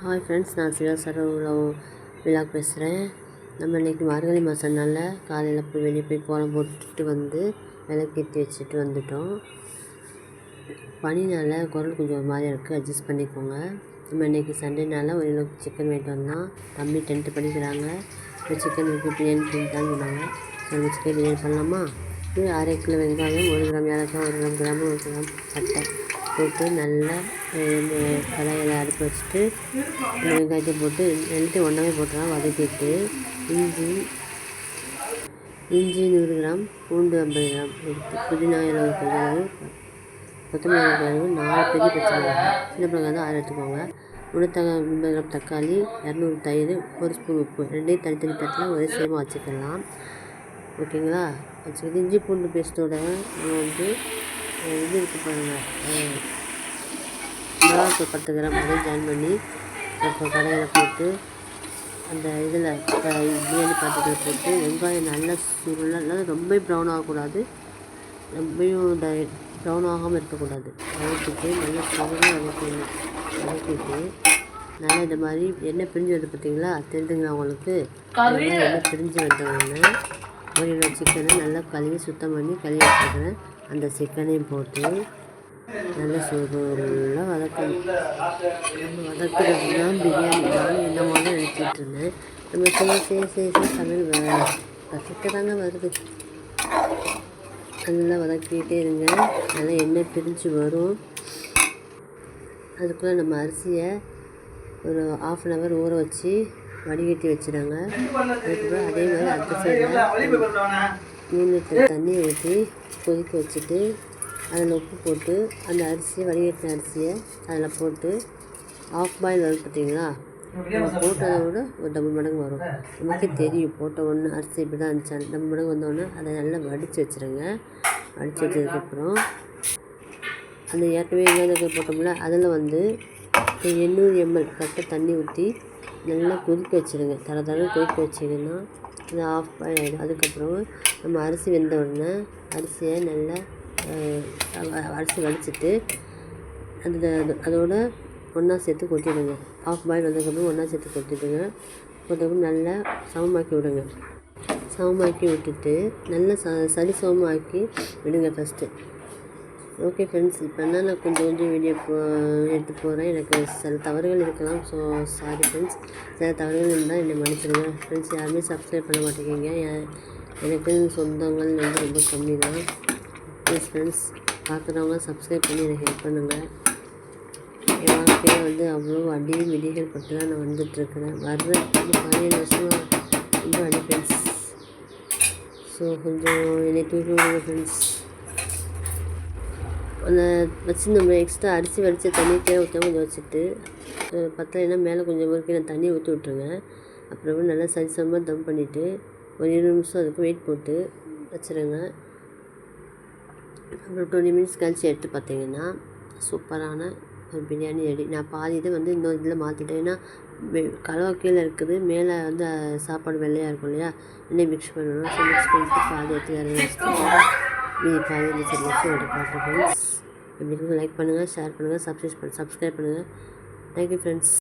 Hi friends, நான் சிவா சரவண விழாக் பேசுகிறேன். நம்ம இன்றைக்கி மார்கழி மாதம்னால காலையில் போய் வெளியே போய் கோலம் போட்டுட்டு வந்து விளக்கேற்றி வச்சுட்டு வந்துட்டோம். பனினால் குரல் கொஞ்சம் ஒரு மாதிரியாக இருக்குது, அட்ஜஸ்ட் பண்ணிக்கோங்க. நம்ம இன்றைக்கி சண்டேனால ஒரு கிலோ சிக்கன் வாங்கிட்டு வந்தோம். தம்பி 10th படிக்கிறாங்க. இப்போ சிக்கன் இருக்குது, பிரியாணி பண்ணிட்டான்னு சொன்னாங்க. நம்ம சிக்கன் பிரியாணி பண்ணலாமா? இது 1/2 கிலோ வெங்காயம், 1 கிராம் ஏலக்காய், 1 கிராம் கிராம்பு, 1 கிராம் பட்டை போட்டு நல்லா கடாயில் அடுப்பு வச்சுட்டு வெங்காயத்தை போட்டு எல்லாத்தையும் ஒன்றாவே போட்டுலாம் வதக்கிட்டு இஞ்சி 100 கிராம், பூண்டு 50 கிராம் எடுத்து புதினா 70 கிராம், கொத்தமல்லி கிழங்கு 4 பெரிய பச்சை மிளகாய், சின்ன மிளகாய் தான் 6 எடுத்துக்கோங்க, 50 கிராம் தக்காளி, 200 தயிர், 1 ஸ்பூன் உப்பு, ரெண்டையும் தனித்தனி தட்டில் ஒரே சேமாக வச்சுக்கலாம். ஓகேங்களா? வச்சுக்கிட்டு இஞ்சி பூண்டு பேஸ்ட்டோட நம்ம வந்து இது இருக்கு பாருங்கள், மிளகாத்தூள் 10 கிராம் அதையும் ஜாயின் பண்ணி அப்புறம் கடையில் போட்டு அந்த இதில் பிரியாணி பாத்திரத்தில் போட்டு வெங்காயம் நல்லா சுருளாக ரொம்ப ப்ரௌன் ஆகக்கூடாது, ரொம்பவும் ப்ரௌன் ஆகாமல் இருக்கக்கூடாது. வதக்கிட்டு நல்லா சுருளாக வதக்கிட்டு நல்லா இந்த மாதிரி எண்ணெய் பிரிஞ்சு வருது பார்த்தீங்களா, தெரிஞ்சுங்களா உங்களுக்கு? எண்ணெய் பிரிஞ்சு வந்தோடனே 1 கிலோ சிக்கனை நல்லா கழுவி சுத்தம் பண்ணி கழுவி வச்சுருக்கிறேன். அந்த சிக்கனையும் போட்டு நல்லா சுருளாக வதக்கணும். வதக்குறது தான் பிரியாணி. நானும் என்னமோ தான் நினச்சிட்டு இருந்தேன். நம்ம செய்ய சமையல் கற்றுக்க தாங்க வருது. நல்லா வதக்கிட்டே இருங்க. நல்லா எண்ணெய் பிரிஞ்சு வரும். அதுக்குள்ளே நம்ம அரிசியை ஒரு 1/2 hour ஊற வச்சு வடிகட்டி வச்சுடுங்க. அதுக்கப்புறம் அதே மாதிரி அடுத்த சைடில் 3 லிட்டர் தண்ணியை ஊற்றி கொதிக்க வச்சுட்டு அதில் உப்பு போட்டு அந்த அரிசியை வடிகட்டின அரிசியை அதில் போட்டு பாயில் வரும் பார்த்தீங்களா, நம்ம போட்டதை விட ஒரு டபுள் மடங்கு வரும். நமக்கே தெரியும், போட்ட ஒன்று அரிசி இப்படி தான் இருந்துச்சு. டபுள் மடங்கு வந்தோடனே அதை நல்லா வடித்து வச்சுருங்க. வடித்து வச்சதுக்கப்புறம் அந்த ஏற்கனவே வெங்காயத்தை போட்டோம்ல அதில் வந்து 800 ml கரெக்டாக தண்ணி ஊற்றி நல்லா கொதிக்க வச்சுருங்க. தர கொதிக்க வச்சிங்கன்னா அது பாயில் ஆகிடும். அதுக்கப்புறம் நம்ம அரிசி வெந்த உடனே அரிசியை நல்லா அரிசி வடிச்சிட்டு அதோட ஒன்றா சேர்த்து கொட்டிடுங்க. பாயில் வந்ததுக்கப்புறம் ஒன்றா சேர்த்து கொட்டிடுங்க. நல்லா சமமாக்கி விடுங்க. சமமாக்கி விட்டுட்டு நல்லா சரி சமமாக்கி விடுங்க ஃபஸ்ட்டு. ஓகே ஃப்ரெண்ட்ஸ், இப்போ என்ன நான் கொஞ்சம் வீடியோ எடுத்து போகிறேன். எனக்கு சில தவறுகள் இருக்கலாம். ஸோ சாரி ஃப்ரெண்ட்ஸ், சில தவறுகள் இருந்தால் என்னை மன்னிச்சிடுங்க ஃப்ரெண்ட்ஸ். யாருமே சப்ஸ்கிரைப் பண்ண மாட்டேங்கிங்க. எனக்கு சொந்தங்கள் வந்து ரொம்ப கம்மி தான். ப்ளீஸ் ஃப்ரெண்ட்ஸ், பார்க்குறவங்க சப்ஸ்கிரைப் பண்ணி எனக்கு ஹெல்ப் பண்ணுங்கள். என் வாழ்க்கையில் வந்து அவ்வளோ அடி விடிகள் பட்டு தான் நான் வந்துட்டுருக்கிறேன். வர்ற 15 வருஷமாக ரொம்ப அடி ஃப்ரெண்ட்ஸ். ஸோ கொஞ்சம் என்னை தூக்கி விடுங்க ஃப்ரெண்ட்ஸ். அந்த வச்சு நம்ம எக்ஸ்ட்ரா அரிசி வடித்த தண்ணி கீழே ஊற்றாம கொஞ்சம் வச்சுட்டு பத்தலைன்னா மேலே கொஞ்சம் ஒரு கிலோ தண்ணி ஊற்றி விட்ருங்க. அப்புறமா நல்லா சரிசமமாக தம் பண்ணிவிட்டு ஒரு 20 நிமிஷம் அதுக்கு வெயிட் போட்டு வச்சுருங்க. அப்புறம் 20 minutes கழிச்சு எடுத்து பார்த்தீங்கன்னா சூப்பரான ஒரு பிரியாணி ரெடி. நான் பாதி இதை வந்து இன்னொரு இதில் மாற்றிட்டேன். ஏன்னா கலவை கீழே இருக்குது, மேலே வந்து சாப்பாடு வெள்ளையாக இருக்கும் இல்லையா, இன்னும் மிக்ஸ் பண்ணணும். ஸோ மிக்ஸ் பண்ணிட்டு பாதி எடுத்து இறங்கி வச்சுட்டு மீதி பாதி வச்சு காட்டுறேன். எப்படி லைக் பண்ணுங்கள், ஷேர் பண்ணுங்கள், சப்ஸ்கிரைப் பண்ணுங்கள். Thank you friends.